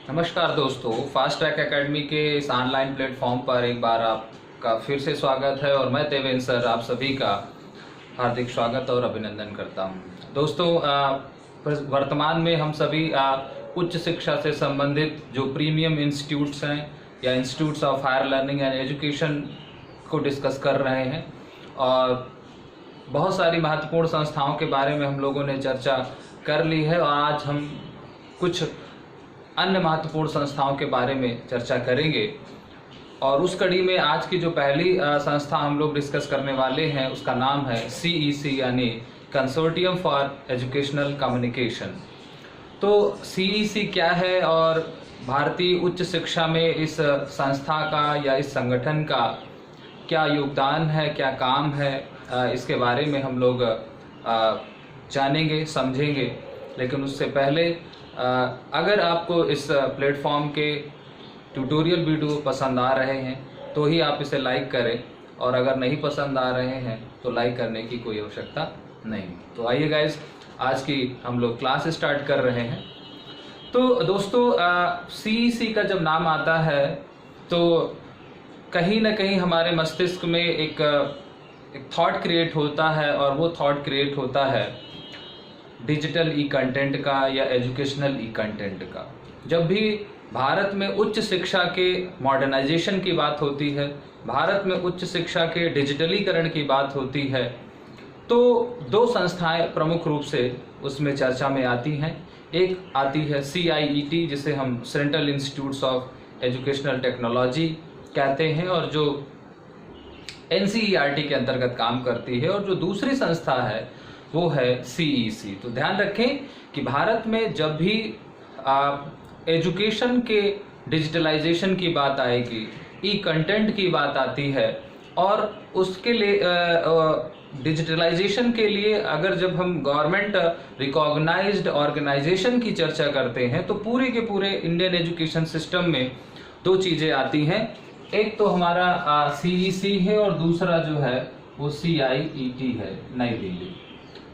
नमस्कार दोस्तों, fast track academy के इस ऑनलाइन प्लेटफॉर्म पर एक बार आपका फिर से स्वागत है और मैं देवेंद्र सर आप सभी का हार्दिक स्वागत और अभिनंदन करता हूं। दोस्तों, वर्तमान में हम सभी उच्च शिक्षा से संबंधित जो प्रीमियम इंस्टीट्यूट्स हैं या institutes of higher learning and education को डिस्कस कर रहे हैं और बहुत सारी महत्वपूर्ण संस्थाओं के बारे में हम लोगों ने चर्चा कर ली है और आज हम कुछ अन्य महत्वपूर्ण संस्थाओं के बारे में चर्चा करेंगे। और उस कड़ी में आज की जो पहली संस्था हम लोग डिस्कस करने वाले हैं उसका नाम है CEC यानी कंसोर्टियम फॉर एजुकेशनल कम्युनिकेशन। तो CEC क्या है और भारतीय उच्च शिक्षा में इस संस्था का या इस संगठन का क्या योगदान है, क्या काम है, इसके बारे में हम लोग जानेंगे, समझेंगे। लेकिन उससे पहले अगर आपको इस प्लेटफॉर्म के ट्यूटोरियल वीडियो पसंद आ रहे हैं तो ही आप इसे लाइक करें और अगर नहीं पसंद आ रहे हैं तो लाइक करने की कोई आवश्यकता नहीं। तो आइए गाइस, आज की हम लोग क्लास स्टार्ट कर रहे हैं। तो दोस्तों, CEC का जब नाम आता है तो कहीं ना कहीं हमारे मस्तिष्क में एक थॉट क्रिएट होता है और वो थॉट क्रिएट होता है डिजिटल ई कंटेंट का या एजुकेशनल ई कंटेंट का। जब भी भारत में उच्च शिक्षा के मॉडर्नाइजेशन की बात होती है, भारत में उच्च शिक्षा के डिजिटलीकरण की बात होती है, तो दो संस्थाएं प्रमुख रूप से उसमें चर्चा में आती हैं। एक आती है CIET जिसे हम central institutes of educational technology कहते हैं और जो NCERT के अंतर्गत काम करती है, और जो दूसरी संस्था है वो है CEC। तो ध्यान रखें कि भारत में जब भी एजुकेशन के डिजिटलाइजेशन की बात आएगी, ई कंटेंट की बात आती है और उसके लिए डिजिटलाइजेशन के लिए अगर जब हम गवर्नमेंट रिकॉग्नाइज्ड ऑर्गेनाइजेशन की चर्चा करते हैं तो पूरे के पूरे इंडियन एजुकेशन सिस्टम में दो चीज़ें आती हैं। एक तो हमारा CEC है और दूसरा जो है वो CIET है, नई दिल्ली।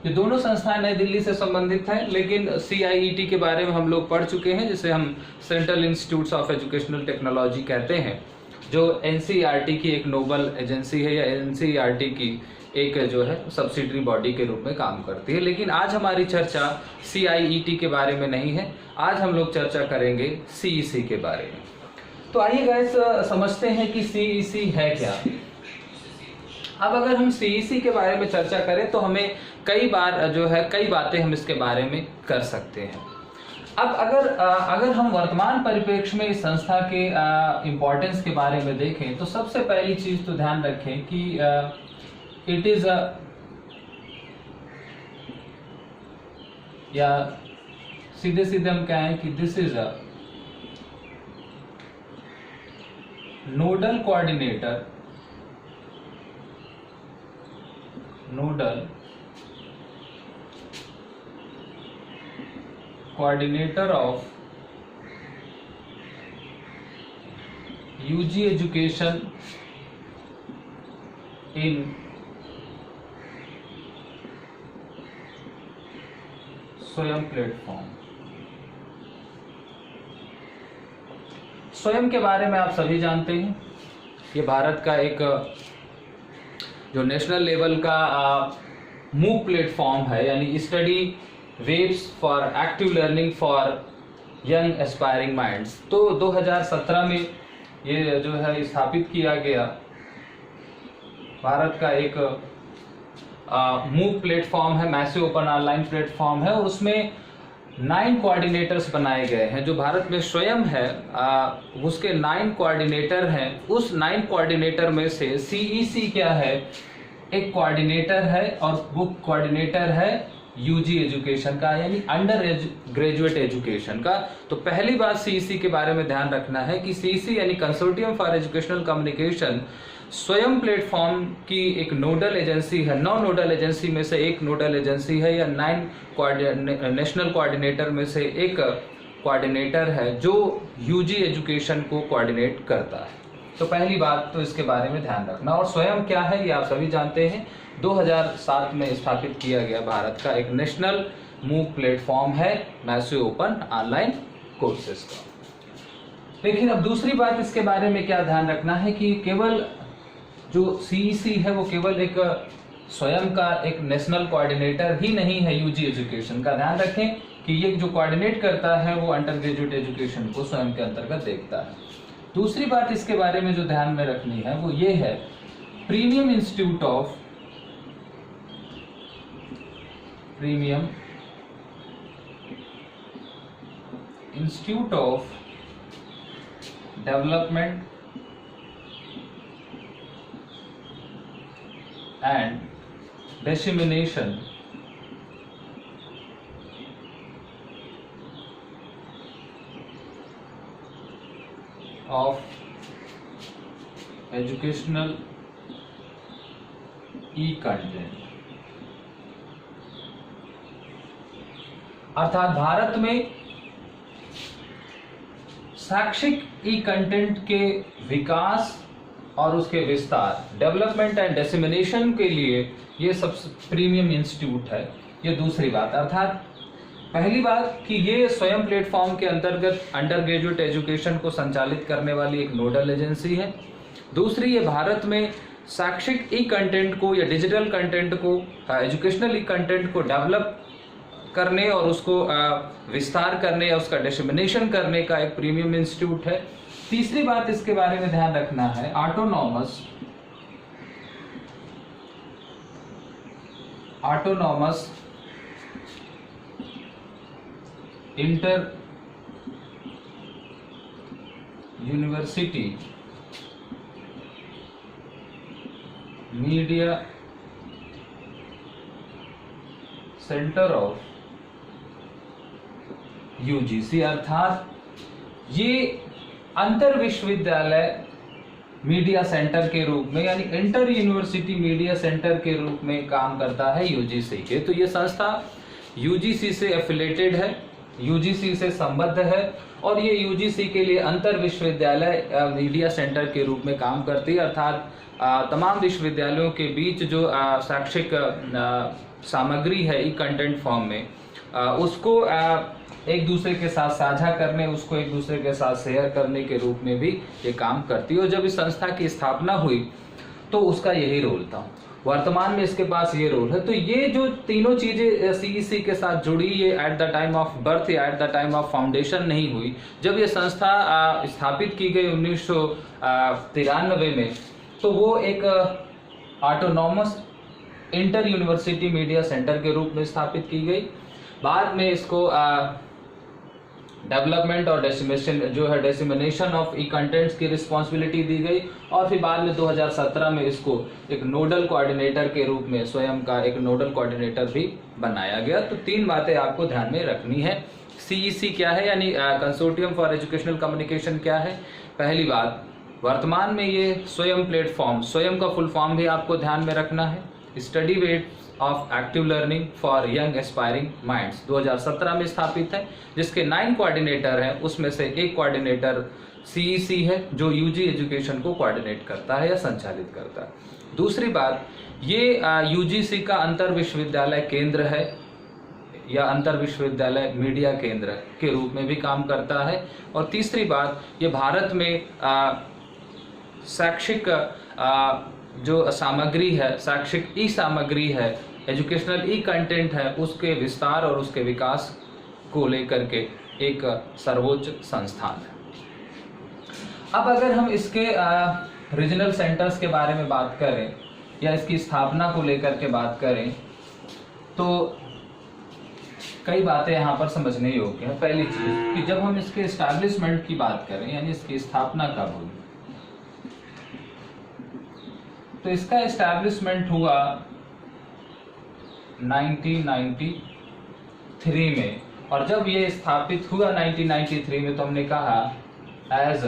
ये दोनों संस्थाएं नई दिल्ली से संबंधित हैं, लेकिन CIET के बारे में हम लोग पढ़ चुके हैं जिसे हम central institutes of educational technology कहते हैं, जो NCERT की एक नोबल एजेंसी है या NCERT की एक जो है सब्सिडरी बॉडी के रूप में काम करती है। लेकिन आज हमारी चर्चा CIET के बारे में नहीं है, आज हम लोग चर्चा करेंगे CEC के बारे में। तो आइए गाइस, समझते हैं कि CEC है क्या। अब अगर हम CEC के बारे में चर्चा करें तो हमें कई बातें हम इसके बारे में कर सकते हैं। अब अगर हम वर्तमान परिप्रेक्ष्य में इस संस्था के इम्पोर्टेंस के बारे में देखें तो सबसे पहली चीज तो ध्यान रखें कि इट इज या सीधे सीधे हम कहें कि this is a nodal coordinator of UG education in स्वयं प्लेटफॉर्म। स्वयं के बारे में आप सभी जानते हैं, ये भारत का एक जो नेशनल लेवल का मूक प्लेटफॉर्म है, यानी study waves for active learning for young aspiring minds. तो 2017 में ये जो है स्थापित किया गया भारत का एक मूक प्लेटफॉर्म है, मैसिव ओपन ऑनलाइन प्लेटफॉर्म है, और उसमें 9 कोऑर्डिनेटर्स बनाए गए हैं। जो भारत में स्वयं है उसके 9 कोऑर्डिनेटर हैं। उस 9 कोऑर्डिनेटर में से CEC क्या है, एक कोऑर्डिनेटर है और वो कोऑर्डिनेटर है UG एजुकेशन का, यानी अंडर ग्रेजुएट एजुकेशन का। तो पहली बात CEC के बारे में ध्यान रखना है कि CEC यानी कंसोर्टियम फॉर एजुकेशनल कम्युनिकेशन स्वयं प्लेटफॉर्म की एक नोडल एजेंसी है। 9 नोडल एजेंसी में से एक नोडल एजेंसी है, या 9 नेशनल कोऑर्डिनेटर में से एक कोऑर्डिनेटर है जो UG एजुकेशन को कोऑर्डिनेट करता है। तो पहली बात तो इसके बारे में ध्यान रखना। और स्वयं क्या है ये आप सभी जानते हैं, 2007 में स्थापित किया गया भारत का एक नेशनल मूक प्लेटफॉर्म है मैसिव ओपन ऑनलाइन कोर्सेज का। लेकिन अब दूसरी बात इसके बारे में क्या ध्यान रखना है कि केवल जो सीईसी है वो केवल एक स्वयं का एक नेशनल कोऑर्डिनेटर ही नहीं है यूजी एजुकेशन का। ध्यान रखें कि ये जो कोऑर्डिनेट करता है वो अंडर ग्रेजुएट एजुकेशन को स्वयं के अंतर्गत देखता है। दूसरी बात इसके बारे में जो ध्यान में रखनी है वो ये है, premium institute of development and dissemination of educational e content, अर्थात भारत में शैक्षिक ई कंटेंट के विकास और उसके विस्तार, डेवलपमेंट एंड डिसेमिनेशन के लिए ये सबसे प्रीमियम इंस्टीट्यूट है। ये दूसरी बात, अर्थात पहली बात कि ये स्वयं प्लेटफॉर्म के अंतर्गत अंडर ग्रेजुएट एजुकेशन को संचालित करने वाली एक नोडल एजेंसी है। दूसरी, ये भारत में शैक्षिक ई कंटेंट को या डिजिटल कंटेंट को, एजुकेशनल ई कंटेंट को डेवलप करने और उसको विस्तार करने या उसका डिसेमिनेशन करने का एक प्रीमियम इंस्टीट्यूट है। तीसरी बात इसके बारे में ध्यान रखना है, autonomous inter university media centre of UGC, अर्थात ये अंतर विश्वविद्यालय मीडिया सेंटर के रूप में यानी इंटर यूनिवर्सिटी मीडिया सेंटर के रूप में काम करता है यूजीसी के। तो ये संस्था यूजीसी से एफिलेटेड है, यूजीसी से संबद्ध है और ये यूजीसी के लिए अंतर विश्वविद्यालय मीडिया सेंटर के रूप में काम करती है। अर्थात तमाम विश्वविद्यालयों के बीच जो शैक्षिक सामग्री है ई कंटेंट फॉर्म में, उसको एक दूसरे के साथ साझा करने, उसको एक दूसरे के साथ शेयर करने के रूप में भी ये काम करती है। और जब इस संस्था की स्थापना हुई तो उसका यही रोल था, वर्तमान में इसके पास ये रोल है। तो ये जो तीनों चीजें सीईसी के साथ जुड़ी, ये at the time of birth या at the time of foundation नहीं हुई। जब ये संस्था स्थापित की गई 1993 में, तो वो एक autonomous inter university media centre के रूप में स्थापित की गई। बाद में इसको डेवलपमेंट और डिसेमिनेशन ऑफ ई कंटेंट्स की रिस्पॉन्सिबिलिटी दी गई और फिर बाद में 2017 में इसको एक नोडल कोऑर्डिनेटर के रूप में स्वयं का एक नोडल कोऑर्डिनेटर भी बनाया गया। तो तीन बातें आपको ध्यान में रखनी है। सीईसी क्या है, यानी कंसोर्टियम फॉर एजुकेशनल कम्युनिकेशन क्या है। पहली बात, वर्तमान में ये स्वयं प्लेटफॉर्म, स्वयं का फुल फॉर्म भी आपको ध्यान में रखना है, study weight of active learning for young aspiring minds 2017 में स्थापित है, जिसके 9 कोऑर्डिनेटर हैं। उसमें से एक कोऑर्डिनेटर सीईसी है जो यूजी एजुकेशन को कोऑर्डिनेट करता है या संचालित करता है। दूसरी बात, ये यूजीसी का अंतर विश्वविद्यालय केंद्र है या अंतर विश्वविद्यालय मीडिया केंद्र के रूप में भी काम करता है। और तीसरी बात, ये भारत में शैक्षिक जो सामग्री है, शैक्षिक ई सामग्री है, एजुकेशनल ई कंटेंट है, उसके विस्तार और उसके विकास को लेकर के एक सर्वोच्च संस्थान है। अब अगर हम इसके रीजनल सेंटर्स के बारे में बात करें या इसकी स्थापना को लेकर के बात करें तो कई बातें यहाँ पर समझने योग्य है। पहली चीज कि जब हम इसके एस्टैब्लिशमेंट की बात करें यानी इसकी स्थापना कब हुई, तो इसका एस्टैब्लिशमेंट हुआ 1993 में। और जब ये स्थापित हुआ 1993 में तो हमने कहा as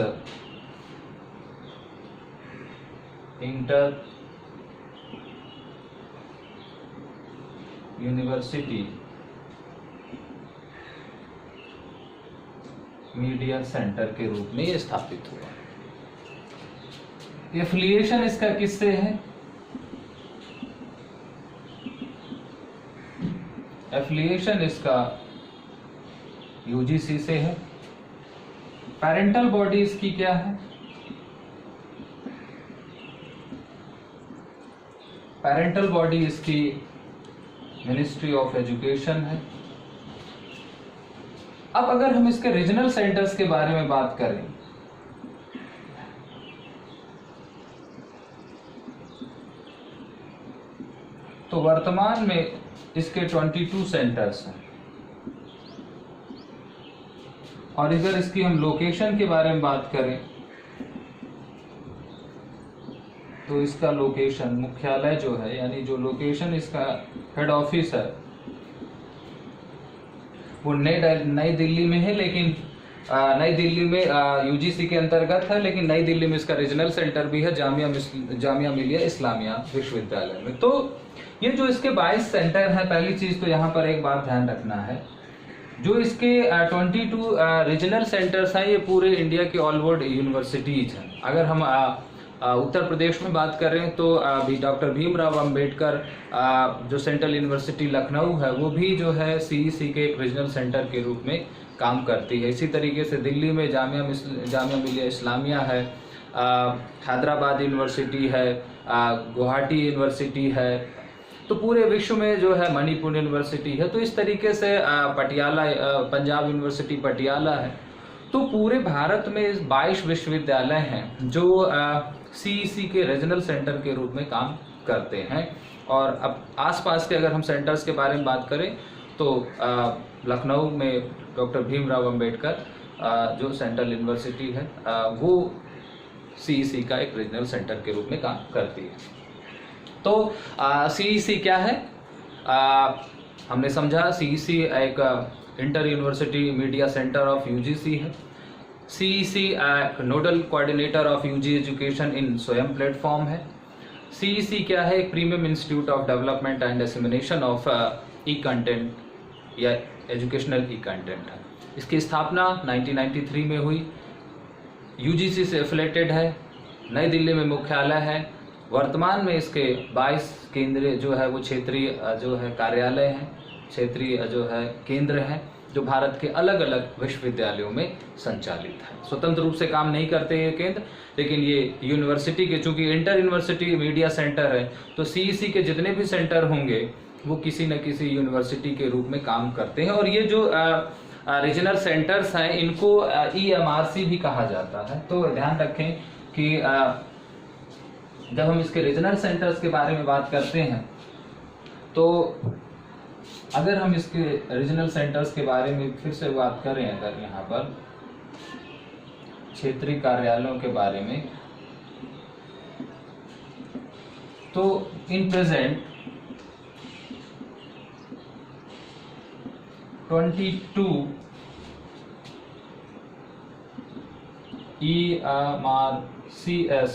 inter university media centre के रूप में ये स्थापित हुआ। एफिलिएशन इसका किससे है? एफिलिएशन इसका यूजीसी से है। पेरेंटल बॉडी इसकी क्या है? पेरेंटल बॉडी इसकी मिनिस्ट्री ऑफ एजुकेशन है। अब अगर हम इसके रीजनल सेंटर्स के बारे में बात करें तो वर्तमान में इसके 22 सेंटर्स हैं। और अगर इसकी हम लोकेशन के बारे में बात करें तो इसका लोकेशन, मुख्यालय जो है, यानी जो लोकेशन इसका हेड ऑफिस है वो नई दिल्ली में है, लेकिन नई दिल्ली में यूजीसी के अंतर्गत है, लेकिन नई दिल्ली में इसका रीजनल सेंटर भी है जामिया मिलिया इस्लामिया विश्वविद्यालय में। तो ये जो इसके 22 सेंटर हैं, पहली चीज तो यहाँ पर एक बात ध्यान रखना है, जो इसके 22 रीजनल सेंटर्स हैं ये पूरे इंडिया के ऑल ओवर यूनिवर्सिटीज हैं। अगर हम उत्तर प्रदेश में बात करें तो अभी डॉक्टर भीमराव अंबेडकर जो सेंट्रल यूनिवर्सिटी लखनऊ है वो भी जो है सीईसी के एक रीजनल सेंटर के रूप में काम करती है। इसी तरीके से दिल्ली में जामिया मिलिया इस्लामिया है, हैदराबाद यूनिवर्सिटी है, गुवाहाटी यूनिवर्सिटी है, तो पूरे विश्व में जो है मणिपुर यूनिवर्सिटी है। तो इस तरीके से पटियाला, पंजाब यूनिवर्सिटी पटियाला है। तो पूरे भारत में 22 विश्वविद्यालय हैं जो सीईसी के रीजनल सेंटर के रूप में काम करते हैं। और अब आसपास के अगर हम सेंटर्स के बारे में बात करें तो लखनऊ में डॉक्टर भीमराव अंबेडकर जो सेंट्रल यूनिवर्सिटी है वो सीईसी का एक रीजनल सेंटर के रूप में काम करती है। तो सीईसी क्या है? हमने समझा सीईसी एक inter university media centre of UGC है। CEC nodal coordinator of UG education in Swayam platform है। सीईसी क्या है? एक premium institute of development and dissemination of e content या एजुकेशनल ई कंटेंट है। इसकी स्थापना 1993 में हुई, यूजीसी से एफिलेटेड है, नई दिल्ली में मुख्यालय है। वर्तमान में इसके 22 केंद्र जो है वो क्षेत्रीय जो है कार्यालय हैं, क्षेत्रीय जो है केंद्र हैं, जो भारत के अलग अलग विश्वविद्यालयों में संचालित है। स्वतंत्र रूप से काम नहीं करते ये केंद्र, लेकिन ये यूनिवर्सिटी के, चूंकि इंटर यूनिवर्सिटी मीडिया सेंटर है तो सीईसी के जितने भी सेंटर होंगे वो किसी न किसी यूनिवर्सिटी के रूप में काम करते हैं। और ये जो रीजनल सेंटर्स हैं इनको ईएमआरसी भी कहा जाता है। तो ध्यान रखें कि जब हम इसके रीजनल सेंटर्स के बारे में बात करते हैं तो अगर हम इसके रीजनल सेंटर्स के बारे में फिर से बात करें, अगर यहाँ पर क्षेत्रीय कार्यालयों के बारे में, तो इन प्रेजेंट 22 EMRCS,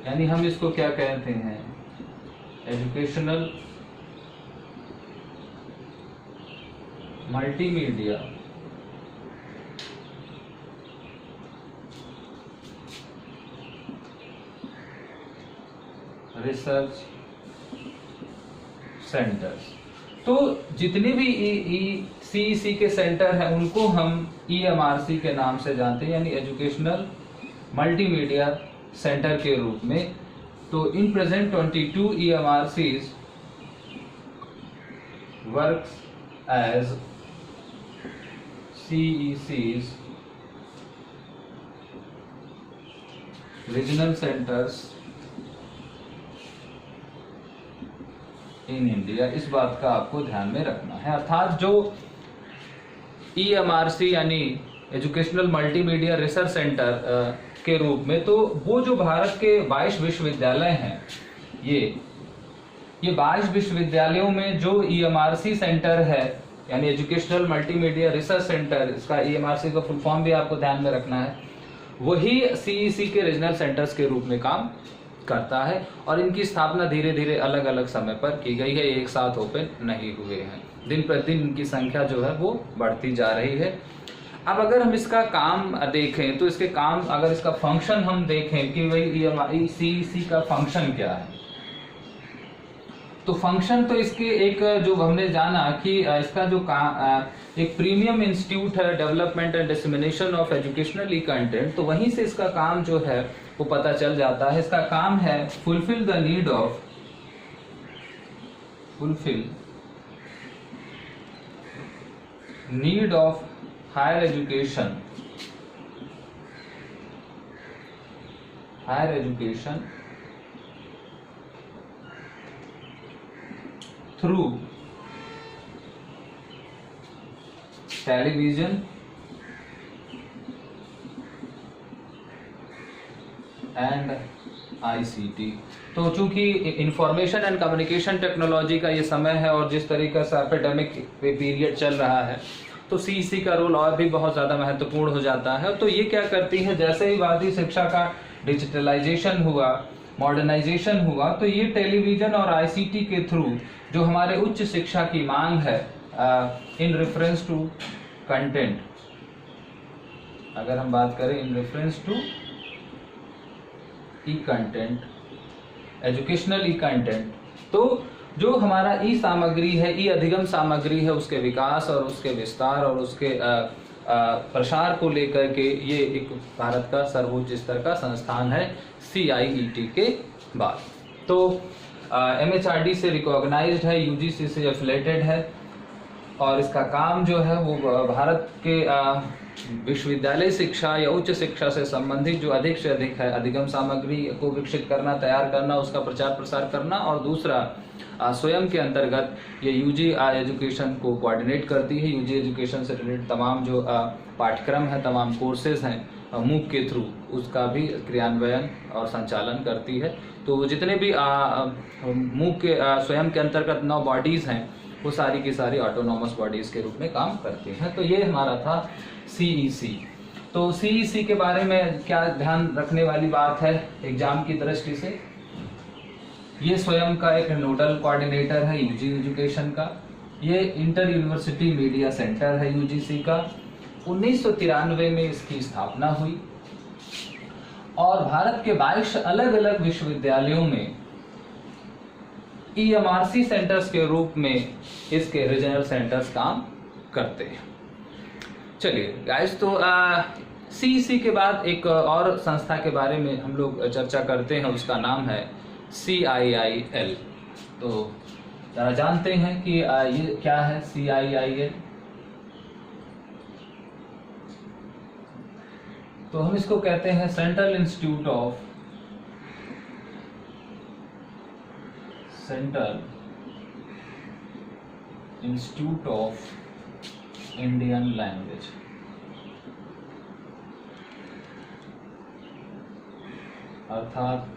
यानी हम इसको क्या कहते हैं, एजुकेशनल मल्टीमीडिया रिसर्च सेंटर्स। तो जितने भी सीईसी के सेंटर हैं उनको हम ईएमआरसी के नाम से जानते हैं, यानी एजुकेशनल मल्टीमीडिया सेंटर के रूप में। तो in present 22 EMRCs works as CECs regional centres in India. इस बात का आपको ध्यान में रखना है। अर्थात जो EMRC यानी एजुकेशनल मल्टीमीडिया रिसर्च सेंटर के रूप में, तो वो जो भारत के 22 विश्वविद्यालय हैं, ये 22 विश्वविद्यालयों में जो EMRC सेंटर है यानी एजुकेशनल मल्टीमीडिया रिसर्च सेंटर, इसका EMRC का फुल फॉर्म भी आपको ध्यान में रखना है, वही सीईसी के रीजनल सेंटर्स के रूप में काम करता है। और इनकी स्थापना धीरे धीरे अलग अलग समय पर की गई है, एक साथ ओपन नहीं हुए हैं। दिन प्रतिदिन इनकी संख्या जो है वो बढ़ती जा रही है। अब अगर हम इसका काम देखें तो इसके काम, अगर इसका फंक्शन हम देखें कि भाई सीईसी का फंक्शन क्या है, तो फंक्शन तो इसके एक जो हमने जाना कि इसका जो एक प्रीमियम इंस्टीट्यूट है development and dissemination of educational e content, तो वहीं से इसका काम जो है वो पता चल जाता है। इसका काम है fulfil the need of higher education through television and ICT। तो चूंकि इंफॉर्मेशन एंड कम्युनिकेशन टेक्नोलॉजी का ये समय है और जिस तरीके से एपिडेमिक पीरियड चल रहा है, तो CEC का रोल और भी बहुत ज़्यादा महत्वपूर्ण हो जाता है। तो ये क्या करती है, जैसे ही भारतीय शिक्षा का डिजिटलाइजेशन हुआ, मॉडर्नाइजेशन हुआ, तो ये टेलीविजन और ICT के थ्रू जो हमारे उच्च शिक्षा की मांग है इन रेफरेंस टू कंटेंट, अगर हम बात करें in reference to e content, educational e content, तो जो हमारा ई सामग्री है, ई अधिगम सामग्री है, उसके विकास और उसके विस्तार और उसके प्रसार को लेकर के ये एक भारत का सर्वोच्च स्तर का संस्थान है CIET के बाद। तो MHRD से रिकॉग्नाइज्ड है, UGC से एफिलेटेड है और इसका काम जो है वो भारत के विश्वविद्यालय शिक्षा या उच्च शिक्षा से संबंधित जो अधिक से अधिक है अधिगम सामग्री को विकसित करना, तैयार करना, उसका प्रचार प्रसार करना, और दूसरा स्वयं के अंतर्गत ये UG एजुकेशन को कोऑर्डिनेट करती है। UG एजुकेशन से रिलेटेड तमाम जो पाठ्यक्रम है, तमाम कोर्सेज हैं MOOC के थ्रू, उसका भी क्रियान्वयन और संचालन करती है। तो जितने भी MOOC के स्वयं के अंतर्गत 9 बॉडीज हैं, वो सारी की सारी ऑटोनॉमस बॉडीज के रूप में काम करती हैं। तो ये हमारा था CEC। तो CEC के बारे में क्या ध्यान रखने वाली बात है एग्जाम की दृष्टि से, ये स्वयं का एक नोडल कोऑर्डिनेटर है UG एजुकेशन का। ये इंटर यूनिवर्सिटी मीडिया सेंटर है UGC का। 1993 में इसकी स्थापना हुई और भारत के 22 अलग अलग विश्वविद्यालयों में EMRC सेंटर्स के रूप में इसके रीजनल सेंटर्स काम करते हैं। चलिए गाइस, तो CEC के बाद एक और संस्था के बारे में हम लोग चर्चा करते हैं, उसका नाम है CIIL। तो जरा जानते हैं कि ये क्या है CIIL। तो हम इसको कहते हैं central institute of Indian language. अर्थात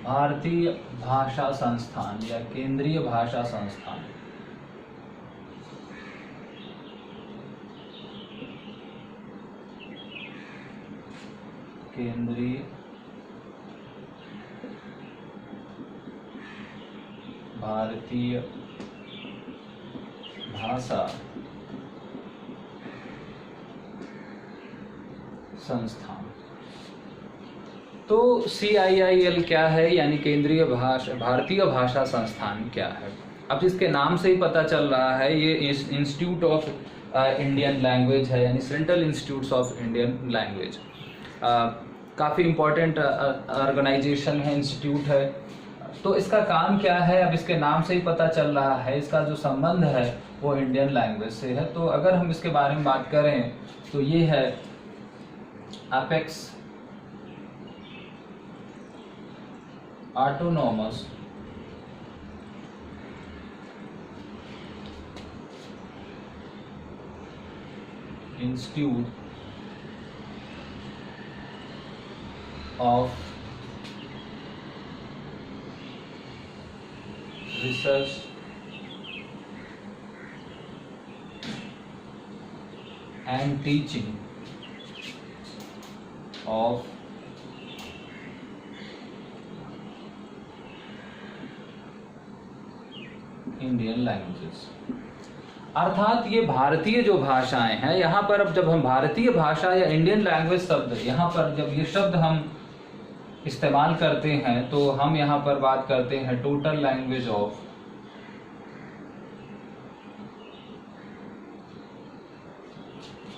भारतीय भाषा संस्थान या केंद्रीय भाषा संस्थान। केंद्रीय भारतीय भाषा संस्थान। तो CIIL क्या है, यानी केंद्रीय भारतीय भाषा संस्थान क्या है। अब इसके नाम से ही पता चल रहा है, ये इंस्टीट्यूट ऑफ इंडियन लैंग्वेज है, यानी central institutes of Indian language. काफ़ी इम्पोर्टेंट ऑर्गेनाइजेशन है, इंस्टीट्यूट है। तो इसका काम क्या है, अब इसके नाम से ही पता चल रहा है, इसका जो संबंध है वो इंडियन लैंग्वेज से है। तो अगर हम इसके बारे में बात करें तो ये है apex autonomous institute of research and teaching of Indian languages. अर्थात ये भारतीय जो भाषाएं हैं, यहाँ पर अब जब हम भारतीय भाषा या इंडियन लैंग्वेज शब्द, यहाँ पर जब ये शब्द हम इस्तेमाल करते हैं, तो हम यहाँ पर बात करते हैं total language of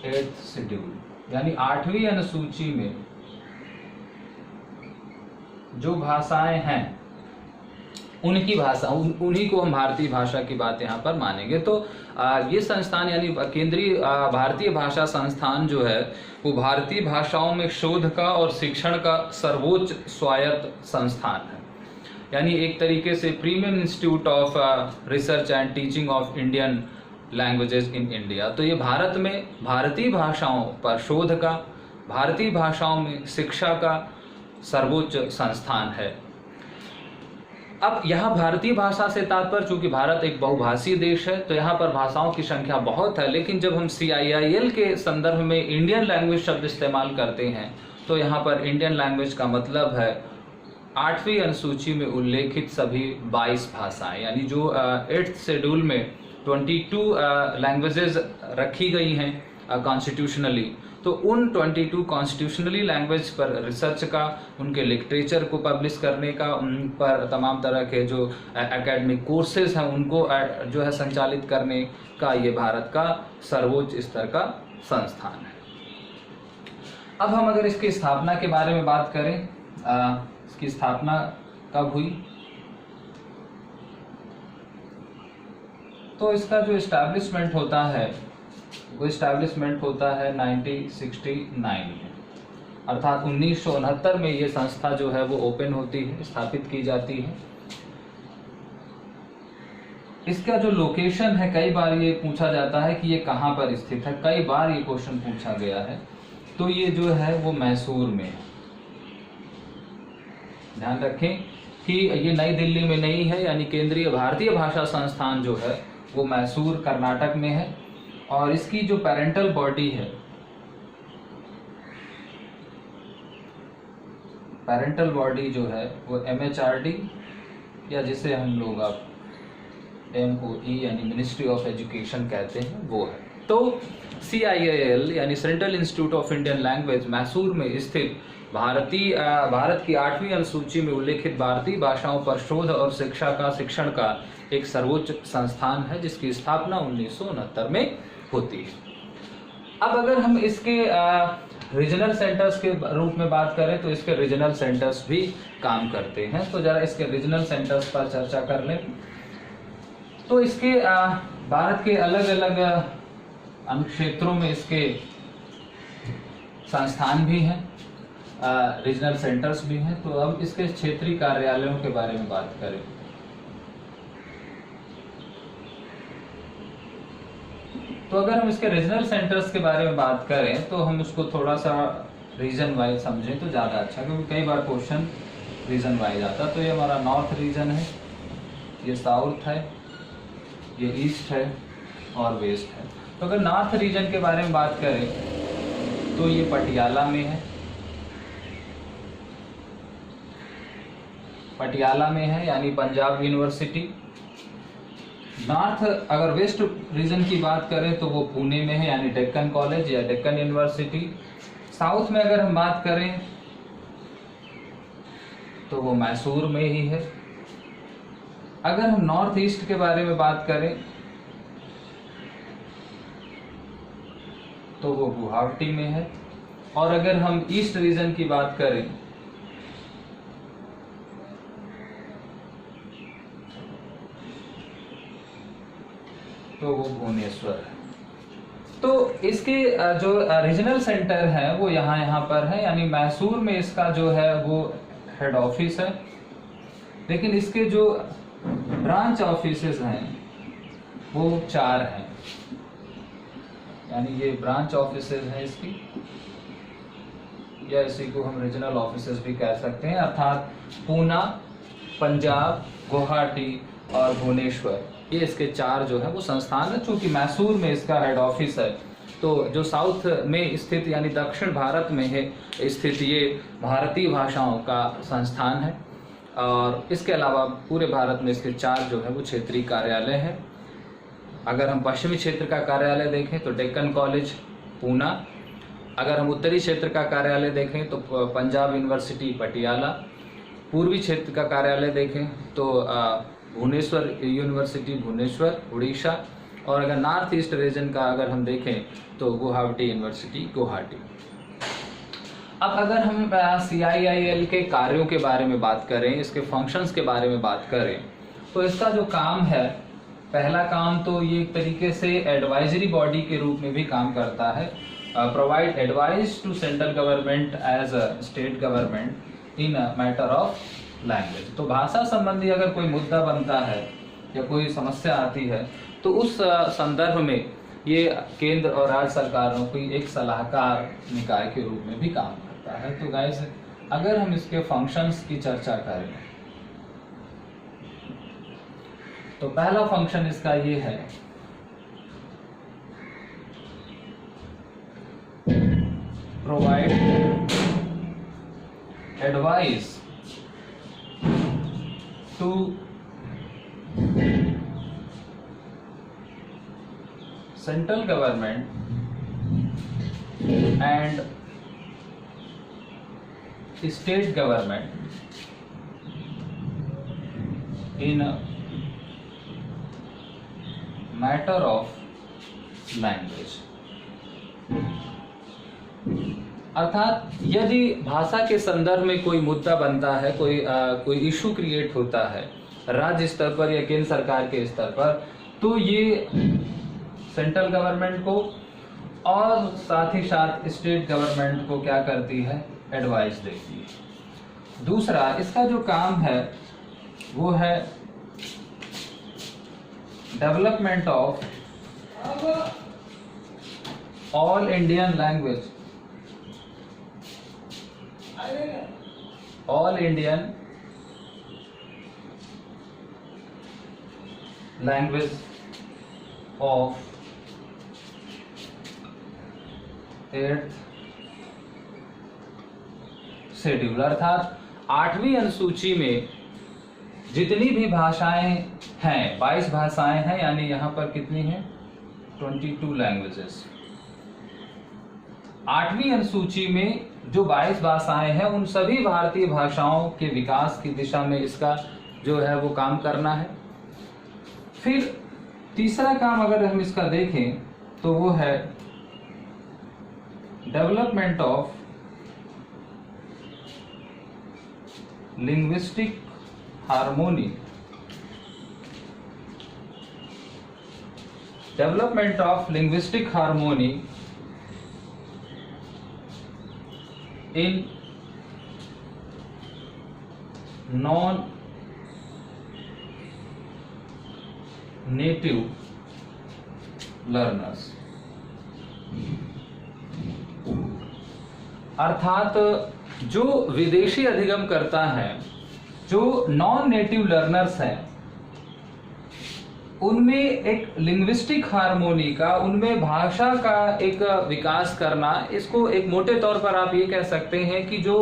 8th schedule, यानी 8वीं अनुसूची में जो भाषाएं हैं उनकी भाषा, उन्हीं को हम भारतीय भाषा की बात यहाँ पर मानेंगे। तो ये संस्थान यानी केंद्रीय भारतीय भाषा संस्थान जो है वो भारतीय भाषाओं में शोध का और शिक्षण का सर्वोच्च स्वायत्त संस्थान है, यानी एक तरीके से premium institute of research and teaching of Indian languages in India. तो ये भारत में भारतीय भाषाओं पर शोध का, भारतीय भाषाओं में शिक्षा का सर्वोच्च संस्थान है। अब यहाँ भारतीय भाषा से तात्पर्य, चूंकि भारत एक बहुभाषीय देश है तो यहाँ पर भाषाओं की संख्या बहुत है, लेकिन जब हम CIIL के संदर्भ में इंडियन लैंग्वेज शब्द इस्तेमाल करते हैं तो यहाँ पर इंडियन लैंग्वेज का मतलब है 8वीं अनुसूची में उल्लेखित सभी 22 भाषाएं, यानी जो 8th शेड्यूल में 22 लैंग्वेजेस रखी गई हैं कॉन्स्टिट्यूशनली, तो उन 22 कॉन्स्टिट्यूशनली लैंग्वेज पर रिसर्च का, उनके लिटरेचर को पब्लिश करने का, उन पर तमाम तरह के जो एकेडमिक कोर्सेज हैं उनको जो है संचालित करने का ये भारत का सर्वोच्च स्तर का संस्थान है। अब हम अगर इसकी स्थापना के बारे में बात करें, इसकी स्थापना कब हुई, तो इसका जो इस्टेब्लिशमेंट होता है वो इस्टेब्लिशमेंट होता है 1969 में, अर्थात 1969 में ये संस्था जो है वो ओपन होती है, स्थापित की जाती है। इसका जो लोकेशन है, कई बार ये पूछा जाता है कि ये कहाँ पर स्थित है, कई बार ये क्वेश्चन पूछा गया है, तो ये जो है वो मैसूर में है। ध्यान रखें कि ये नई दिल्ली में नहीं है, यानी केंद्रीय भारतीय भाषा संस्थान जो है वो मैसूर कर्नाटक में है, और इसकी जो पेरेंटल बॉडी है, पेरेंटल बॉडी जो है वो MHRD, या जिसे हम लोग अब MOE यानी मिनिस्ट्री ऑफ एजुकेशन कहते हैं, वो है। तो CIIL यानी central institute of Indian language Mysore में स्थित भारत की 8वीं अनुसूची में उल्लेखित भारतीय भाषाओं पर शोध और शिक्षण का एक सर्वोच्च संस्थान है, जिसकी स्थापना 1969 में होती है। अब अगर हम इसके रीजनल सेंटर्स के रूप में बात करें तो इसके रीजनल सेंटर्स भी काम करते हैं, तो जरा इसके रीजनल सेंटर्स पर चर्चा कर लें। तो इसके भारत के अलग अलग अनुक्षेत्रों में इसके संस्थान भी हैं, रीजनल सेंटर्स भी हैं। तो अब इसके क्षेत्रीय कार्यालयों के बारे में बात करें तो अगर हम इसके रीजनल सेंटर्स के बारे में बात करें तो हम उसको थोड़ा सा रीजन वाइज समझें तो ज़्यादा अच्छा, क्योंकि कई बार क्वेश्चन रीजन वाइज आता। तो ये हमारा नॉर्थ रीजन है, ये साउथ है, ये ईस्ट है और वेस्ट है। तो अगर नॉर्थ रीजन के बारे में बात करें तो ये पटियाला में है, पटियाला में है यानी पंजाब यूनिवर्सिटी। नॉर्थ अगर वेस्ट रीजन की बात करें तो वो पुणे में है यानी डेक्कन कॉलेज या डेक्कन यूनिवर्सिटी। साउथ में अगर हम बात करें तो वो मैसूर में ही है। अगर हम नॉर्थ ईस्ट के बारे में बात करें तो वो गुवाहाटी में है। और अगर हम ईस्ट रीजन की बात करें तो वो भुवनेश्वर है। तो इसके जो रीजनल सेंटर है वो यहाँ पर है, यानी मैसूर में इसका जो है वो हेड ऑफिस है। लेकिन इसके जो ब्रांच ऑफिसेस हैं वो 4 हैं, यानी ये ब्रांच ऑफिसेस हैं इसकी, या इसी को हम रीजनल ऑफिसेस भी कह सकते हैं, अर्थात पूना, पंजाब, गुवाहाटी और भुवनेश्वर, ये इसके 4 जो है वो संस्थान है। चूंकि मैसूर में इसका हेड ऑफिस है तो जो साउथ में स्थित यानी दक्षिण भारत में है स्थित ये भारतीय भाषाओं का संस्थान है। और इसके अलावा पूरे भारत में इसके 4 जो है वो क्षेत्रीय कार्यालय हैं। अगर हम पश्चिमी क्षेत्र का कार्यालय देखें तो डेक्कन कॉलेज पूना, अगर हम उत्तरी क्षेत्र का कार्यालय देखें तो पंजाब यूनिवर्सिटी पटियाला, पूर्वी क्षेत्र का कार्यालय देखें तो भुवनेश्वर यूनिवर्सिटी भुवनेश्वर उड़ीसा, और अगर नॉर्थ ईस्ट रीजन का अगर हम देखें तो गुवाहाटी यूनिवर्सिटी गुवाहाटी। अब अगर हम CIIL के कार्यों के बारे में बात करें, इसके फंक्शंस के बारे में बात करें, तो इसका जो काम है, पहला काम तो ये एक तरीके से एडवाइजरी बॉडी के रूप में भी काम करता है, provide advice to central government as a state government in matter of language. तो भाषा संबंधी अगर कोई मुद्दा बनता है या कोई समस्या आती है तो उस संदर्भ में ये केंद्र और राज्य सरकारों की एक सलाहकार निकाय के रूप में भी काम करता है। तो गाइस, अगर हम इसके फंक्शंस की चर्चा करें तो पहला फंक्शन इसका ये है, provide advice to central government and state government in matter of language. अर्थात यदि भाषा के संदर्भ में कोई मुद्दा बनता है, कोई इशू क्रिएट होता है राज्य स्तर पर या केंद्र सरकार के स्तर पर, तो ये सेंट्रल गवर्नमेंट को और साथ ही साथ स्टेट गवर्नमेंट को क्या करती है, एडवाइस देती है। दूसरा इसका जो काम है वो है development of all Indian language, all Indian language of 8th schedule. अर्थात 8वीं अनुसूची में जितनी भी भाषाएं हैं, 22 भाषाएं हैं, यानी यहाँ पर कितनी हैं, 22 लैंग्वेजेस। 8वीं अनुसूची में जो 22 भाषाएं हैं उन सभी भारतीय भाषाओं के विकास की दिशा में इसका जो है वो काम करना है। फिर तीसरा काम अगर हम इसका देखें तो वो है development of linguistic harmony, development of linguistic harmony in non native learners. अर्थात जो विदेशी अधिगम करता है, जो नॉन नेटिव लर्नर्स हैं, उनमें एक लिंग्विस्टिक हार्मोनी का, उनमें भाषा का एक विकास करना, इसको एक मोटे तौर पर आप ये कह सकते हैं कि जो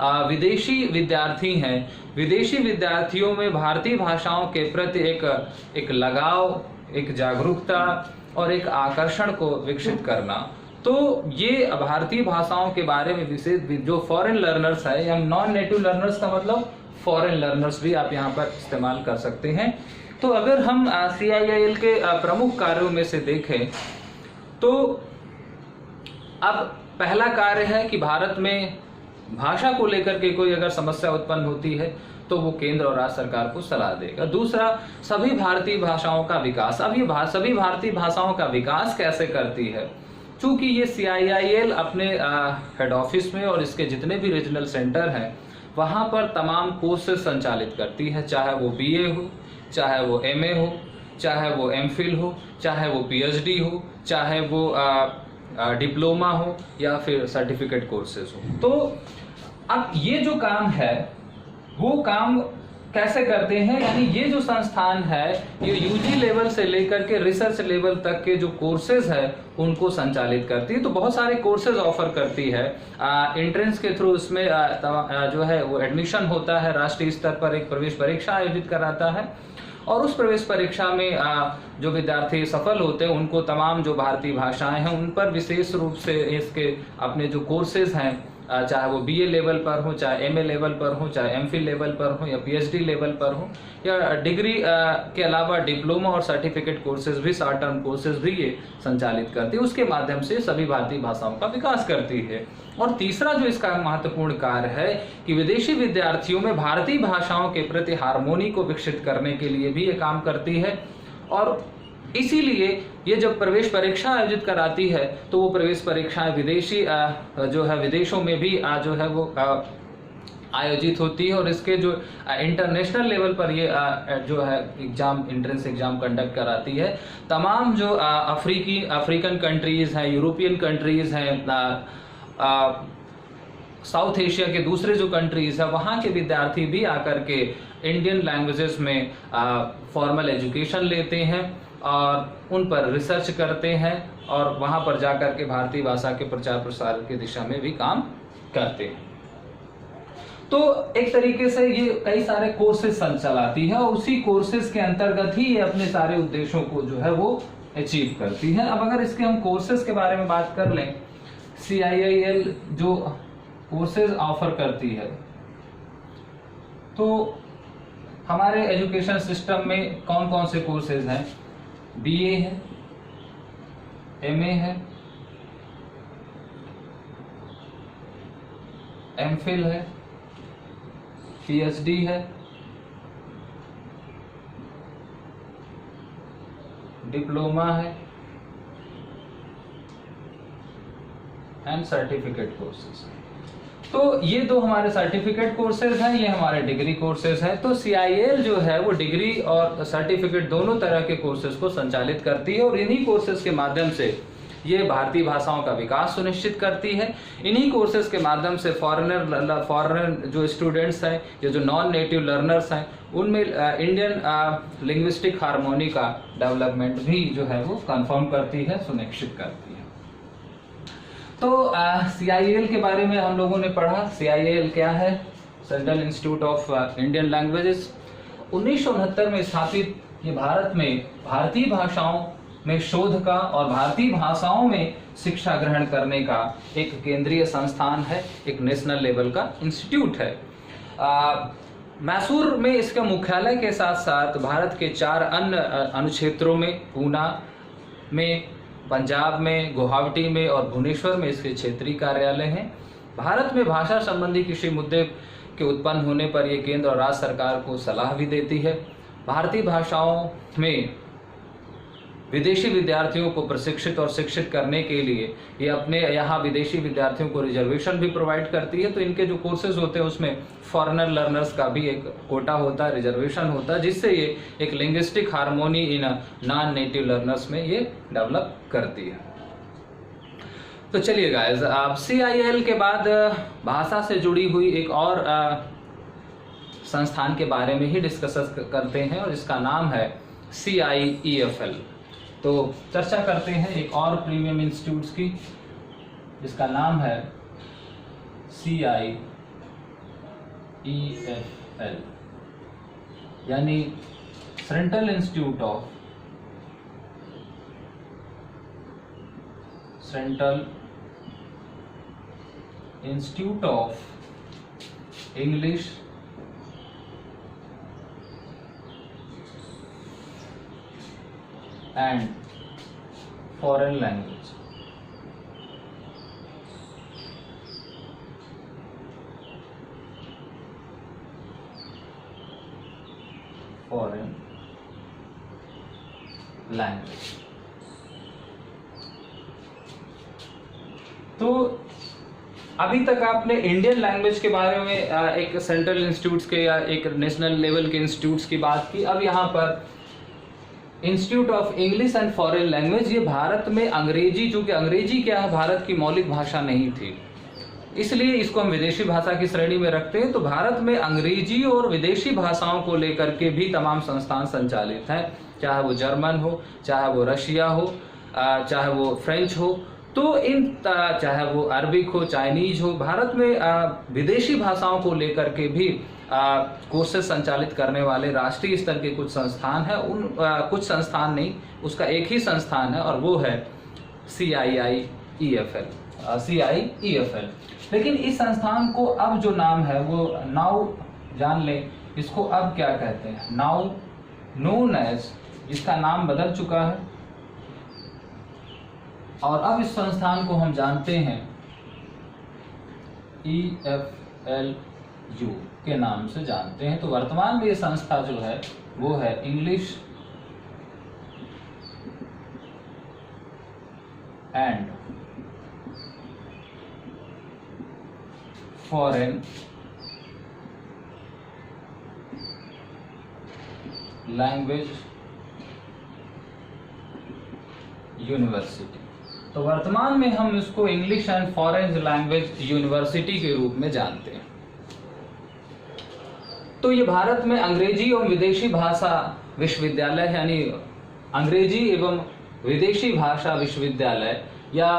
विदेशी विद्यार्थी हैं, विदेशी विद्यार्थियों में भारतीय भाषाओं के प्रति एक लगाव, एक जागरूकता और एक आकर्षण को विकसित करना। तो ये भारतीय भाषाओं के बारे में विशेष जो फॉरेन लर्नर्स है या नॉन नेटिव लर्नर्स का मतलब फॉरेन लर्नर्स भी आप यहाँ पर इस्तेमाल कर सकते हैं। तो अगर हम CIIL के प्रमुख कार्यों में से देखें तो अब पहला कार्य है कि भारत में भाषा को लेकर के कोई अगर समस्या उत्पन्न होती है तो वो केंद्र और राज्य सरकार को सलाह देगा। दूसरा, सभी भारतीय भाषाओं का विकास। अब ये सभी भारतीय भाषाओं का विकास कैसे करती है, चूंकि ये CIIL अपने हेड ऑफिस में और इसके जितने भी रीजनल सेंटर हैं वहाँ पर तमाम कोर्सेज संचालित करती है, चाहे वो BA हो, चाहे वो MA हो, चाहे वो MPhil हो, चाहे वो PhD हो, चाहे वो डिप्लोमा हो या फिर सर्टिफिकेट कोर्सेज हो। तो अब ये जो काम है वो काम कैसे करते हैं, यानी ये जो संस्थान है ये UG लेवल से लेकर के रिसर्च लेवल तक के जो कोर्सेज है उनको संचालित करती है। तो बहुत सारे कोर्सेज ऑफर करती है। एंट्रेंस के थ्रू इसमें जो है वो एडमिशन होता है, राष्ट्रीय स्तर पर एक प्रवेश परीक्षा आयोजित कराता है और उस प्रवेश परीक्षा में जो विद्यार्थी सफल होते हैं उनको तमाम जो भारतीय भाषाएं हैं उन पर विशेष रूप से इसके अपने जो कोर्सेज हैं, चाहे वो बीए लेवल पर हो, चाहे एमए लेवल पर हो, चाहे एमफिल लेवल पर हो या पीएचडी लेवल पर हो, या डिग्री के अलावा डिप्लोमा और सर्टिफिकेट कोर्सेज भी, शॉर्ट टर्म कोर्सेज भी ये संचालित करती है। उसके माध्यम से सभी भारतीय भाषाओं का विकास करती है। और तीसरा जो इसका महत्वपूर्ण कार्य है कि विदेशी विद्यार्थियों में भारतीय भाषाओं के प्रति हार्मोनी को विकसित करने के लिए भी ये काम करती है। और इसीलिए ये जब प्रवेश परीक्षा आयोजित कराती है तो वो प्रवेश परीक्षाएं विदेशी जो है विदेशों में भी जो है वो आयोजित होती है। और इसके जो इंटरनेशनल लेवल पर ये जो है एग्जाम, एंट्रेंस एग्जाम कंडक्ट कराती है। तमाम जो अफ्रीकन कंट्रीज हैं, यूरोपियन कंट्रीज हैं, साउथ एशिया के दूसरे जो कंट्रीज है वहाँ के विद्यार्थी भी आकर के इंडियन लैंग्वेजेस में फॉर्मल एजुकेशन लेते हैं और उन पर रिसर्च करते हैं और वहाँ पर जाकर के भारतीय भाषा के प्रचार प्रसार की दिशा में भी काम करते हैं। तो एक तरीके से ये कई सारे कोर्सेज संचालती है और उसी कोर्सेज के अंतर्गत ही ये अपने सारे उद्देश्यों को जो है वो अचीव करती है। अब अगर इसके हम कोर्सेज के बारे में बात कर लें, CIIL जो कोर्सेज ऑफर करती है, तो हमारे एजुकेशन सिस्टम में कौन कौन से कोर्सेज हैं? BA है, MA है, MPhil है, PhD है, डिप्लोमा है एंड सर्टिफिकेट कोर्सेज। तो ये दो हमारे सर्टिफिकेट कोर्सेज हैं, ये हमारे डिग्री कोर्सेज हैं। तो CIIL जो है वो डिग्री और सर्टिफिकेट दोनों तरह के कोर्सेज को संचालित करती है और इन्हीं कोर्सेज के माध्यम से ये भारतीय भाषाओं का विकास सुनिश्चित करती है। इन्हीं कोर्सेज के माध्यम से फॉरेनर जो स्टूडेंट्स हैं या जो नॉन नेटिव लर्नर्स हैं उनमें इंडियन लिंग्विस्टिक हार्मोनी का डेवलपमेंट भी जो है वो कंफर्म करती है, सुनिश्चित करती है। तो CIIL के बारे में हम लोगों ने पढ़ा। CIIL क्या है? Central institute of Indian languages. 1969 में स्थापित ये भारत में भारतीय भाषाओं में शोध का और भारतीय भाषाओं में शिक्षा ग्रहण करने का एक केंद्रीय संस्थान है, एक नेशनल लेवल का इंस्टीट्यूट है। मैसूर में इसका मुख्यालय के साथ साथ भारत के 4 अन्य अनुक्षेत्रों में, पूना में, पंजाब में, गुवाहाटी में और भुवनेश्वर में इसके क्षेत्रीय कार्यालय हैं। भारत में भाषा संबंधी किसी मुद्दे के उत्पन्न होने पर यह केंद्र और राज्य सरकार को सलाह भी देती है। भारतीय भाषाओं में विदेशी विद्यार्थियों को प्रशिक्षित और शिक्षित करने के लिए ये अपने यहाँ विदेशी विद्यार्थियों को रिजर्वेशन भी प्रोवाइड करती है। तो इनके जो कोर्सेज होते हैं उसमें फॉरेनर लर्नर्स का भी एक कोटा होता है, रिजर्वेशन होता है, जिससे ये एक linguistic harmony in non native learners में ये डेवलप करती है। तो चलिए गाइस, अब CIIL के बाद भाषा से जुड़ी हुई एक और संस्थान के बारे में ही डिस्कस करते हैं और इसका नाम है CIEFL। तो चर्चा करते हैं एक और प्रीमियम इंस्टीट्यूट्स की जिसका नाम है CIEFL, यानी central institute of English and foreign language. Foreign language. तो अभी तक आपने इंडियन लैंग्वेज के बारे में एक सेंट्रल इंस्टीट्यूट्स के या एक नेशनल लेवल के इंस्टीट्यूट्स की बात की। अब यहाँ पर institute of English and foreign language, ये भारत में अंग्रेजी, चूंकि अंग्रेजी क्या है, भारत की मौलिक भाषा नहीं थी, इसलिए इसको हम विदेशी भाषा की श्रेणी में रखते हैं। तो भारत में अंग्रेजी और विदेशी भाषाओं को लेकर के भी तमाम संस्थान संचालित हैं, चाहे वो जर्मन हो, चाहे वो रशिया हो, चाहे वो फ्रेंच हो, तो इन चाहे वो अरबिक हो, चाइनीज हो, भारत में विदेशी भाषाओं को लेकर के भी कोर्सेज संचालित करने वाले राष्ट्रीय स्तर के कुछ संस्थान हैं। उन कुछ संस्थान नहीं, उसका एक ही संस्थान है और वो है CIIEFL। लेकिन इस संस्थान को अब जो नाम है वो नाउ जान लें, इसको अब क्या कहते हैं, नाउ नोन एज, इसका नाम बदल चुका है और अब इस संस्थान को हम जानते हैं EFLU के नाम से जानते हैं। तो वर्तमान में ये संस्था जो है वो है English and foreign language university. तो वर्तमान में हम इसको English and foreign language university के रूप में जानते हैं। तो ये भारत में अंग्रेजी एवं विदेशी भाषा विश्वविद्यालय, यानी अंग्रेजी एवं विदेशी भाषा विश्वविद्यालय या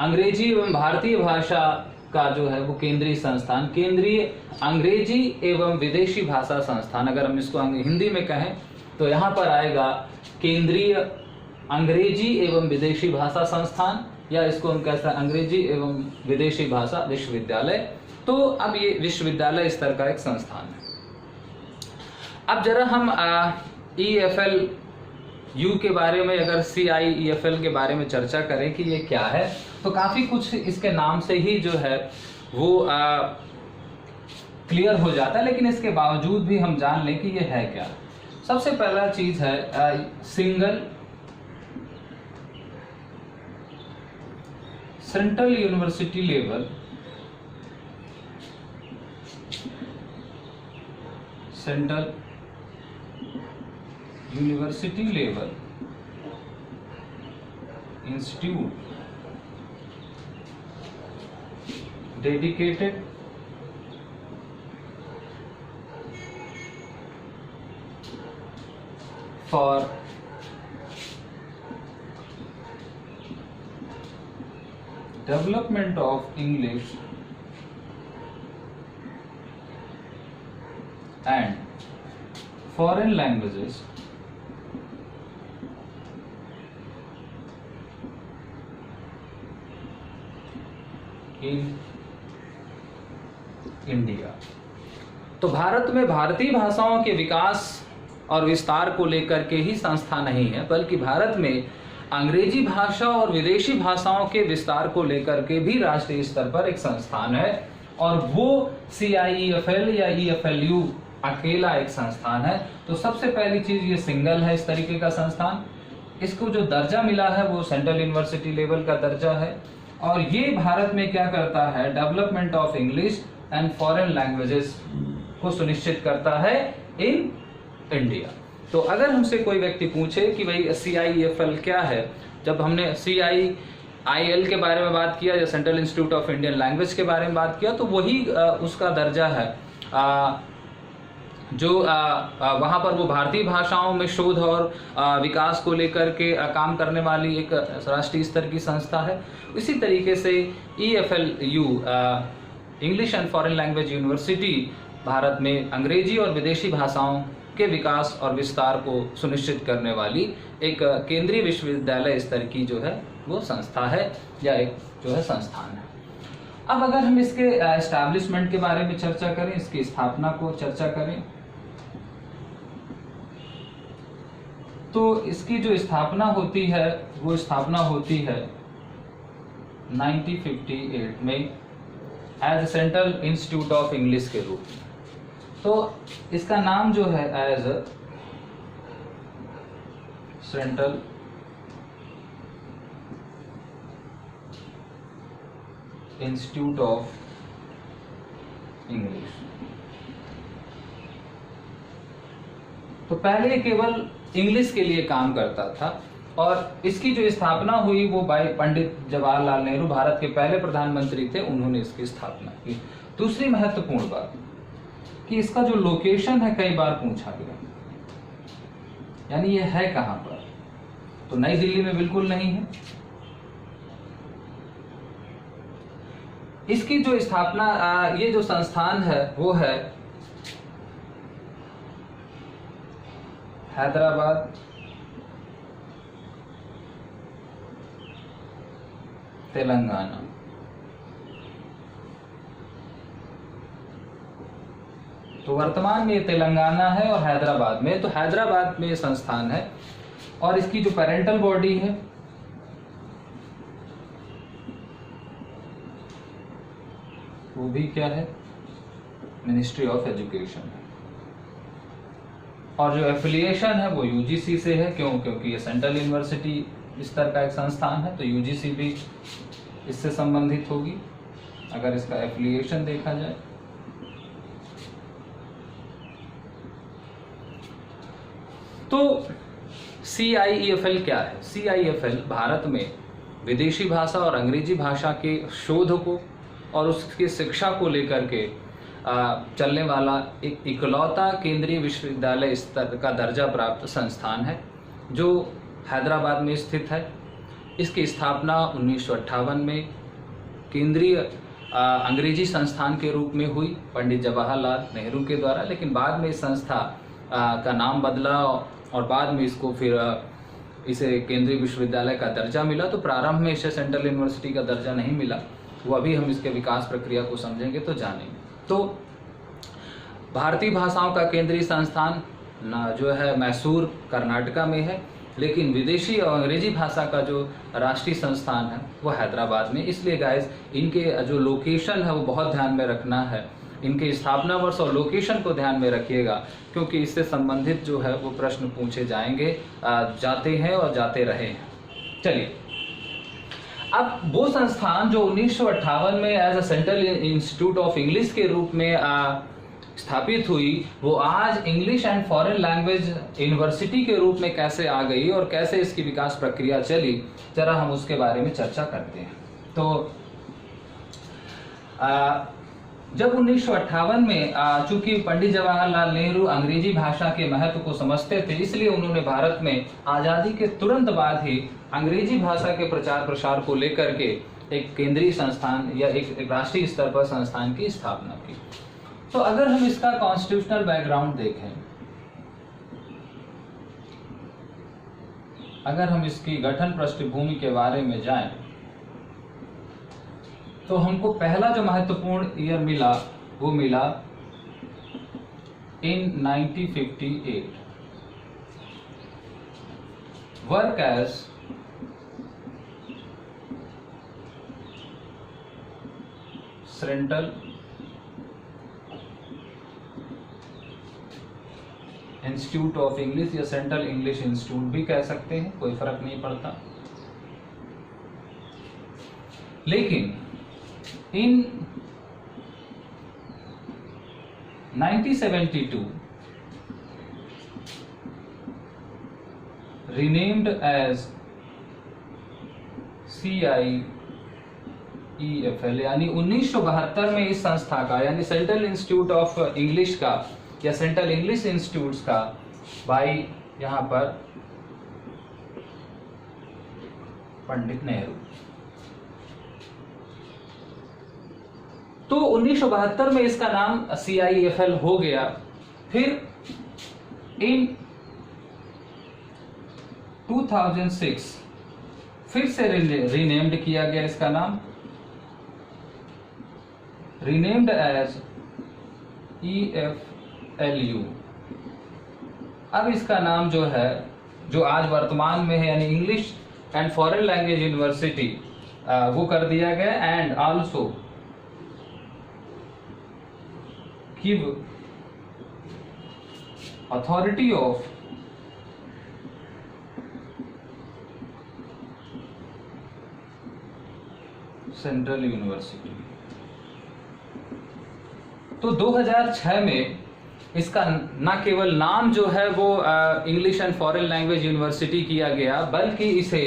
अंग्रेजी एवं भारतीय भाषा का जो है वो केंद्रीय संस्थान, केंद्रीय अंग्रेजी एवं विदेशी भाषा संस्थान, अगर हम इसको हिंदी में कहें तो यहाँ पर आएगा केंद्रीय अंग्रेजी एवं विदेशी भाषा संस्थान, या इसको हम कहते हैं अंग्रेजी एवं विदेशी भाषा विश्वविद्यालय। तो अब ये विश्वविद्यालय स्तर का एक संस्थान है। अब जरा हम EFLU के बारे में, अगर CIEFL के बारे में चर्चा करें कि ये क्या है, तो काफी कुछ इसके नाम से ही जो है वो क्लियर हो जाता है, लेकिन इसके बावजूद भी हम जान लें कि ये है क्या। सबसे पहला चीज है single central university level, central university level institute dedicated for development of English and foreign languages in India। तो भारत में भारतीय भाषाओं के विकास और विस्तार को लेकर के ही संस्था नहीं है, बल्कि भारत में अंग्रेजी भाषा और विदेशी भाषाओं के विस्तार को लेकर के भी राष्ट्रीय स्तर पर एक संस्थान है, और वो CIEFL या EFLU अकेला एक संस्थान है। तो सबसे पहली चीज ये सिंगल है इस तरीके का संस्थान। इसको जो दर्जा मिला है वो सेंट्रल यूनिवर्सिटी लेवल का दर्जा है, और ये भारत में क्या करता है, development of English and foreign languages को सुनिश्चित करता है इन इंडिया। तो अगर हमसे कोई व्यक्ति पूछे कि भाई CIEFL क्या है, जब हमने CIIL के बारे में बात किया या central institute of Indian language के बारे में बात किया, तो वही उसका दर्जा है जो वहाँ पर वो भारतीय भाषाओं में शोध और विकास को लेकर के काम करने वाली एक राष्ट्रीय स्तर की संस्था है। इसी तरीके से EFLU English and foreign language university Bharat में अंग्रेजी और विदेशी भाषाओं के विकास और विस्तार को सुनिश्चित करने वाली एक केंद्रीय विश्वविद्यालय स्तर की जो है वो संस्था है या एक जो है संस्थान है। अब अगर हम इसके एस्टैब्लिशमेंट के बारे में चर्चा करें, इसकी स्थापना को चर्चा करें, तो इसकी जो स्थापना होती है वो स्थापना होती है 1958 में as central institute of English के रूप में। तो इसका नाम जो है as central institute of English. तो पहले केवल इंग्लिश के लिए काम करता था, और इसकी जो स्थापना हुई वो बाय पंडित जवाहरलाल नेहरू, भारत के पहले प्रधानमंत्री थे, उन्होंने इसकी स्थापना की। दूसरी महत्वपूर्ण बात कि इसका जो लोकेशन है कई बार पूछा गया, यानी ये है कहां पर, तो नई दिल्ली में बिल्कुल नहीं है, इसकी जो स्थापना ये जो संस्थान है वो है हैदराबाद तेलंगाना। तो वर्तमान में ये तेलंगाना है और हैदराबाद में, तो हैदराबाद में ये संस्थान है और इसकी जो पेरेंटल बॉडी है वो भी क्या है, मिनिस्ट्री ऑफ एजुकेशन है। और जो एफिलिएशन है वो यूजीसी से है। क्योंकि ये सेंट्रल यूनिवर्सिटी स्तर का एक संस्थान है, तो यूजीसी भी इससे संबंधित होगी अगर इसका एफिलिएशन देखा जाए। तो CIEFL क्या है? CIEFL भारत में विदेशी भाषा और अंग्रेजी भाषा के शोध को और उसकी शिक्षा को लेकर के चलने वाला एक इकलौता केंद्रीय विश्वविद्यालय स्तर का दर्जा प्राप्त संस्थान है जो हैदराबाद में स्थित है। इसकी स्थापना 1958 में केंद्रीय अंग्रेजी संस्थान के रूप में हुई पंडित जवाहरलाल नेहरू के द्वारा, लेकिन बाद में इस संस्था का नाम बदला और बाद में इसको फिर इसे केंद्रीय विश्वविद्यालय का दर्जा मिला। तो प्रारंभ में इसे सेंट्रल यूनिवर्सिटी का दर्जा नहीं मिला, वो अभी हम इसके विकास प्रक्रिया को समझेंगे तो जानेंगे। तो भारतीय भाषाओं का केंद्रीय संस्थान जो है मैसूर कर्नाटका में है, लेकिन विदेशी और अंग्रेजी भाषा का जो राष्ट्रीय संस्थान है वो हैदराबाद में। इसलिए गाइस इनके जो लोकेशन है वो बहुत ध्यान में रखना है, इनके स्थापना वर्ष और लोकेशन को ध्यान में रखिएगा, क्योंकि इससे संबंधित जो है वो प्रश्न पूछे जाएंगे, जाते हैं और जाते रहे हैं। चलिए, अब वो संस्थान जो 1958 में as a central institute of English के रूप में स्थापित हुई, वो आज English and foreign language university के रूप में कैसे आ गई और कैसे इसकी विकास प्रक्रिया चली, जरा हम उसके बारे में चर्चा करते हैं। तो जब 1958 में चूंकि पंडित जवाहरलाल नेहरू अंग्रेजी भाषा के महत्व को समझते थे, इसलिए उन्होंने भारत में आज़ादी के तुरंत बाद ही अंग्रेजी भाषा के प्रचार प्रसार को लेकर के एक केंद्रीय संस्थान या एक राष्ट्रीय स्तर पर संस्थान की स्थापना की। तो अगर हम इसका कॉन्स्टिट्यूशनल बैकग्राउंड देखें, अगर हम इसकी गठन पृष्ठभूमि के बारे में जाएं, तो हमको पहला जो महत्वपूर्ण ईयर मिला वो मिला in 1958, work as central institute of English या सेंट्रल इंग्लिश इंस्टीट्यूट भी कह सकते हैं, कोई फर्क नहीं पड़ता। लेकिन इन 1972 renamed as CIEFL, यानी 1972 में इस संस्था का यानी सेंट्रल इंस्टीट्यूट ऑफ इंग्लिश का या सेंट्रल इंग्लिश इंस्टीट्यूट्स का बाई यहां पर पंडित नेहरू। तो 1972 में इसका नाम CIEFL हो गया। फिर इन 2006 फिर से रीनेम्ड किया गया, इसका नाम रीनेम्ड एज EFLU। अब इसका नाम जो है, जो आज वर्तमान में है, यानी English and foreign language university, वो कर दिया गया। And also give authority of central university. तो 2006 में इसका न केवल नाम जो है वो English and foreign language university किया गया, बल्कि इसे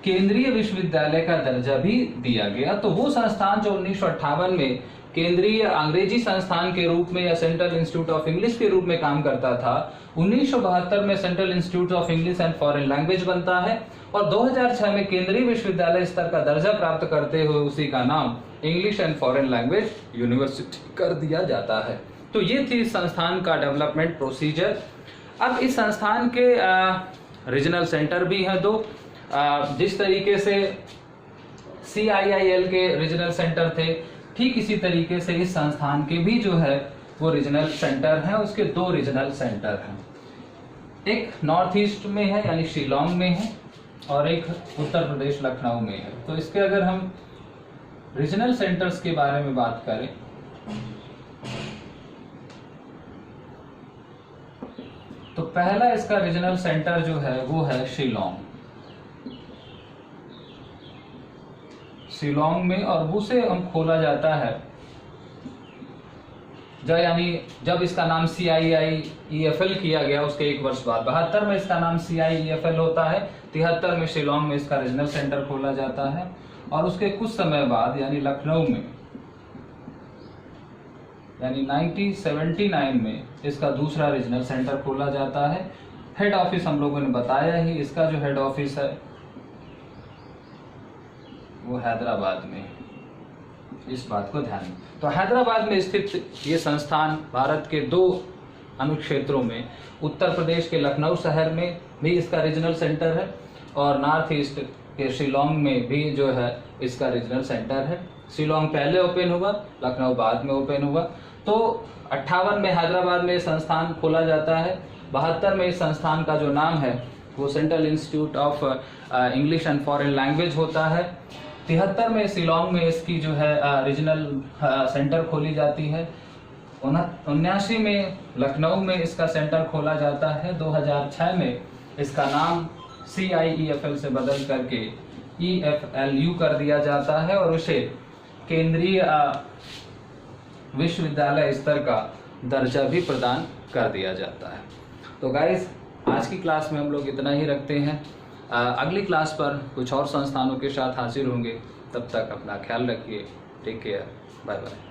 केंद्रीय विश्वविद्यालय का दर्जा भी दिया गया। तो वो संस्थान जो 1958 में केंद्रीय अंग्रेजी संस्थान के रूप में या सेंट्रल इंस्टीट्यूट ऑफ इंग्लिश के रूप में काम करता था, 1972 में central institute of English and foreign language बनता है और 2006 में केंद्रीय विश्वविद्यालय स्तर का दर्जा प्राप्त करते हुए उसी का नाम English and foreign language university कर दिया जाता है। तो ये थी संस्थान का डेवलपमेंट प्रोसीजर। अब इस संस्थान के रीजनल सेंटर भी हैं दो। जिस तरीके से CIIL के रीजनल सेंटर थे, ठीक इसी तरीके से इस संस्थान के भी जो है वो रीजनल सेंटर हैं। उसके दो रीजनल सेंटर हैं, एक नॉर्थ ईस्ट में है यानी शिलोंग में है और एक उत्तर प्रदेश लखनऊ में है। तो इसके अगर हम रीजनल सेंटर्स के बारे में बात करें तो पहला इसका रीजनल सेंटर जो है वो है शिलोंग में, और उसे हम खोला जाता है जब इसका नाम CIIEFL किया गया उसके एक वर्ष बाद 72 में इसका नाम CIEFL होता है। 73 में शिलोंग में इसका रीजनल सेंटर खोला जाता है और उसके कुछ समय बाद यानी लखनऊ में यानी 1979 में इसका दूसरा रीजनल सेंटर खोला जाता है। हेड ऑफिस हम लोगों ने बताया ही, इसका जो हेड ऑफिस है वो हैदराबाद में, इस बात को ध्यान में। तो हैदराबाद में स्थित ये संस्थान भारत के दो अनुक्षेत्रों में, उत्तर प्रदेश के लखनऊ शहर में भी इसका रीजनल सेंटर है और नॉर्थ ईस्ट के शिलोंग में भी जो है इसका रीजनल सेंटर है। शिलोंग पहले ओपन हुआ, लखनऊ बाद में ओपन हुआ। तो 58 में हैदराबाद में संस्थान खोला जाता है। 72 में इस संस्थान का जो नाम है वो central institute of English and foreign language होता है। 73 में शिलोंग में इसकी जो है रीजनल सेंटर खोली जाती है। 79 में लखनऊ में इसका सेंटर खोला जाता है। 2006 में इसका नाम CIEFL से बदल करके EFLU कर दिया जाता है और उसे केंद्रीय विश्वविद्यालय स्तर का दर्जा भी प्रदान कर दिया जाता है। तो गाइस, आज की क्लास में हम लोग इतना ही रखते हैं। अगली क्लास पर कुछ और संस्थानों के साथ हाजिर होंगे। तब तक अपना ख्याल रखिए। Take care, bye bye.